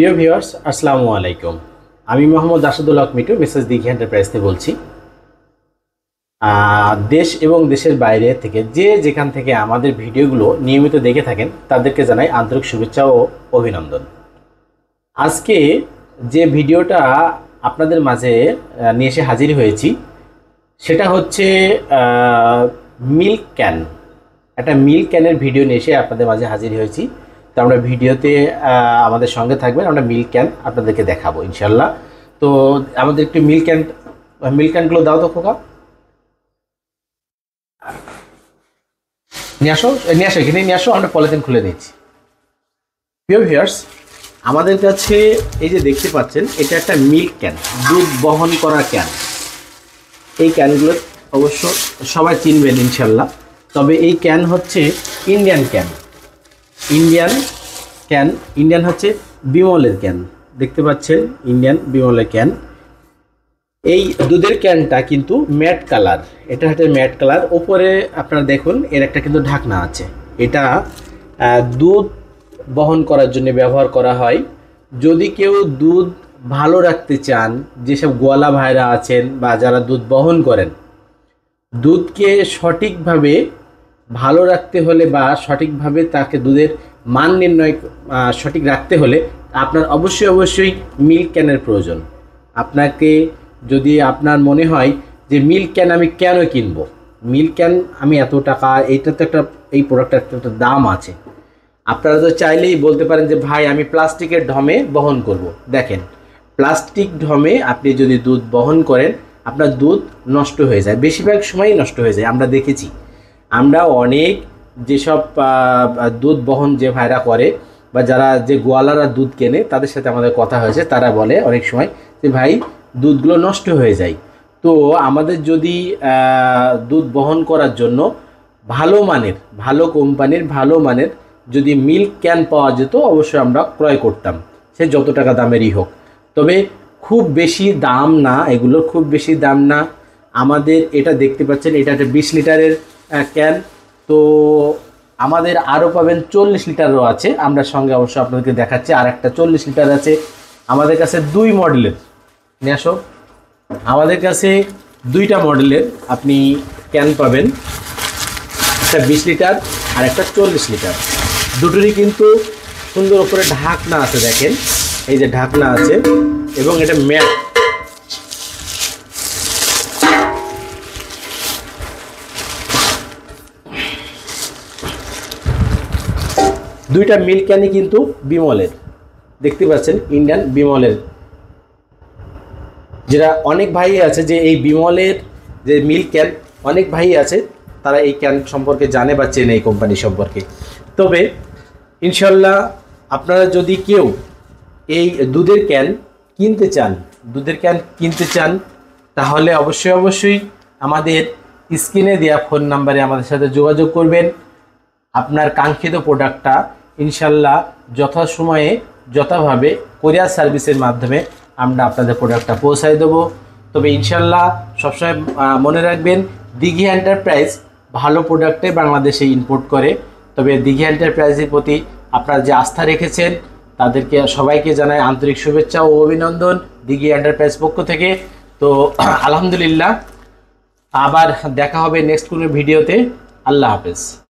প্রিয় ভিউয়ার্স, আসসালামু আলাইকুম। আমি মোহাম্মদ রাশেদুল হক মিটু, মেসেজ দিঘি এন্টারপ্রাইজ থেকে বলছি। দেশ এবং দেশের বাইরে থেকে যে যেখান থেকে আমাদের ভিডিওগুলো নিয়মিত দেখে থাকেন তাদেরকে জানাই আন্তরিক শুভেচ্ছা ও অভিনন্দন। আজকে যে ভিডিওটা আপনাদের মাঝে নিয়ে এসে হাজির হয়েছি সেটা হচ্ছে মিল্ক ক্যান। একটা মিল্ক ক্যানের ভিডিও নিয়ে এসে আপনাদের মাঝে হাজির হয়েছি। তো আমরা ভিডিওতে আমাদের সঙ্গে থাকবেন, আমরা মিল্ক ক্যান আপনাদেরকে দেখাবো ইনশাল্লাহ। তো আমাদের একটু মিল্ক ক্যানগুলো দাও তো খোকা, নিয়ে আসো এখানে নিয়ে আসো, আমরা পলিথিন খুলে নিচ্ছি। প্রিয় ভিউয়ার্স, আমাদের কাছে এই যে দেখতে পাচ্ছেন এটা একটা মিল্ক ক্যান, দুধ বহন করা ক্যান। এই ক্যানগুলো অবশ্য সবাই চিনবেন ইনশাল্লাহ। তবে এই ক্যান হচ্ছে ইন্ডিয়ান ক্যান। ইন্ডিয়ান হচ্ছে বিমলের ক্যান, দেখতে পাচ্ছেন ইন্ডিয়ান বিমলের ক্যান। এই দুধের ক্যানটা কিন্তু ম্যাট কালার, এটা হচ্ছে ম্যাট কালার। ওপরে আপনারা দেখুন এর একটা কিন্তু ঢাকনা আছে। এটা দুধ বহন করার জন্য ব্যবহার করা হয়। যদি কেউ দুধ ভালো রাখতে চান, যেসব গোয়ালা ভাইরা আছেন বা যারা দুধ বহন করেন, দুধকে সঠিকভাবে ভালো রাখতে হলে বা সঠিকভাবে তাকে দুধের মান নির্ণয় সঠিক রাখতে হলে আপনার অবশ্যই মিল্ক ক্যানের প্রয়োজন। আপনাকে যদি আপনার মনে হয় যে মিল্ক ক্যান আমি কেন কিনবো, মিল্ক ক্যান আমি এত টাকা, এইটা তো একটা, এই প্রোডাক্টের একটা দাম আছে। আপনারা তো চাইলেই বলতে পারেন যে ভাই আমি প্লাস্টিকের ঢমে বহন করব। দেখেন, প্লাস্টিক ঢমে আপনি যদি দুধ বহন করেন আপনার দুধ নষ্ট হয়ে যায়, বেশিরভাগ সময়ই নষ্ট হয়ে যায়। আমরা দেখেছি, আমরা অনেক যেসব দুধ বহন যে ভাইরা করে বা যারা যে গোয়ালারা দুধ কেনে তাদের সাথে আমাদের কথা হয়েছে, তারা বলে অনেক সময় যে ভাই দুধগুলো নষ্ট হয়ে যায়। তো আমাদের যদি দুধ বহন করার জন্য ভালো মানের, ভালো কোম্পানির, ভালো মানের যদি মিল্ক ক্যান পাওয়া যেত অবশ্যই আমরা ক্রয় করতাম, সে যত টাকা দামেরই হোক। তবে খুব বেশি দাম না, এগুলোর খুব বেশি দাম না। আমাদের এটা দেখতে পাচ্ছেন, এটা একটা 20 লিটারের ক্যান। তো আমাদের আরও পাবেন 40 লিটারও আছে, আমরা সঙ্গে অবশ্য আপনাদেরকে দেখাচ্ছি। আর একটা 40 লিটার আছে আমাদের কাছে, 2 মডেলের। নিয়ে আসো, আমাদের কাছে 2টা মডেলের আপনি ক্যান পাবেন, একটা 20 লিটার আর একটা 40 লিটার। দুটোরই কিন্তু সুন্দর উপরে ঢাকনা আছে, দেখেন এই যে ঢাকনা আছে, এবং এটা ম্যাট। দুইটা মিল্ক ক্যানই কিন্তু বিমলের, দেখতে পাচ্ছেন ইন্ডিয়ান বিমলের। যেটা অনেক ভাই আছে যে এই বিমলের যে মিল্ক ক্যান, অনেক ভাই আছে তারা এই ক্যান সম্পর্কে জানে বা চেনে এই কোম্পানি সম্পর্কে। তবে ইনশাল্লাহ আপনারা যদি কেউ এই দুধের ক্যান কিনতে চান তাহলে অবশ্যই আমাদের স্ক্রিনে দেওয়া ফোন নাম্বারে আমাদের সাথে যোগাযোগ করবেন। আপনার কাঙ্ক্ষিত প্রোডাক্টটা ইনশাল্লাহ যথাসময়ে যথাভাবে কোরিয়ার সার্ভিসের মাধ্যমে আমরা আপনাদের প্রোডাক্টটা পৌঁছায় দেবো। তবে ইনশাল্লাহ সবসময় মনে রাখবেন, দিঘি এন্টারপ্রাইজ ভালো প্রোডাক্টে বাংলাদেশে ইম্পোর্ট করে। তবে দিঘি এন্টারপ্রাইজের প্রতি আপনারা যে আস্থা রেখেছেন তাদেরকে সবাইকে জানাই আন্তরিক শুভেচ্ছা ও অভিনন্দন দিঘি এন্টারপ্রাইজ পক্ষ থেকে। তো আলহামদুলিল্লাহ, আবার দেখা হবে নেক্সট কোনো ভিডিওতে। আল্লাহ হাফেজ।